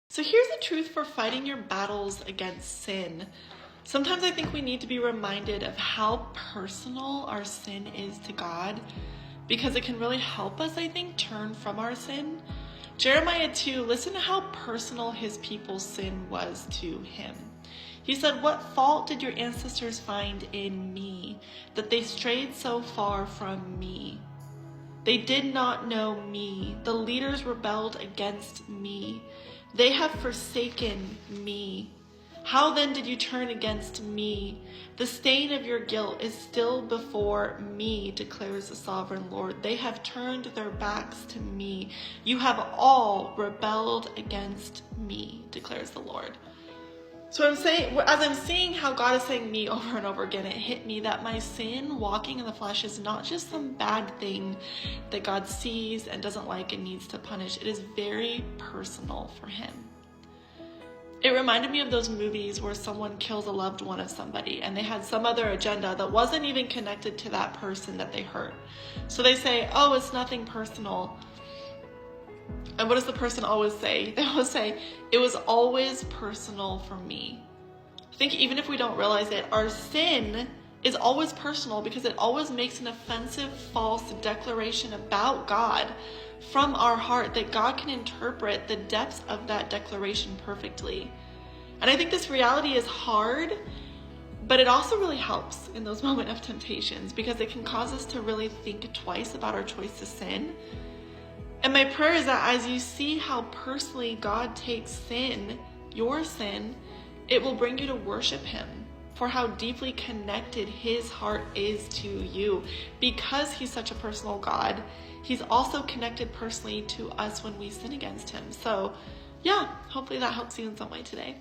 So here's the truth for fighting your battles against sin. Sometimes I think we need to be reminded of how personal our sin is to God, because it can really help us, I think, turn from our sin. Jeremiah 2, listen to how personal his people's sin was to him. He said, "What fault did your ancestors find in me, that they strayed so far from me? They did not know me. The leaders rebelled against me. They have forsaken me. How then did you turn against me? The stain of your guilt is still before me, declares the sovereign Lord. They have turned their backs to me. You have all rebelled against me, declares the Lord." So as I'm seeing how God is saying me over and over again, it hit me that my sin, walking in the flesh, is not just some bad thing that God sees and doesn't like and needs to punish. It is very personal for him. It reminded me of those movies where someone kills a loved one of somebody and they had some other agenda that wasn't even connected to that person that they hurt. So they say, "Oh, it's nothing personal." And what does the person always say? They always say, "It was always personal for me." I think even if we don't realize it, our sin is always personal because it always makes an offensive, false declaration about God from our heart that God can interpret the depths of that declaration perfectly. And I think this reality is hard, but it also really helps in those moments of temptations because it can cause us to really think twice about our choice to sin. And my prayer is that as you see how personally God takes sin, your sin, it will bring you to worship him for how deeply connected his heart is to you. Because he's such a personal God, he's also connected personally to us when we sin against him. So yeah, hopefully that helps you in some way today.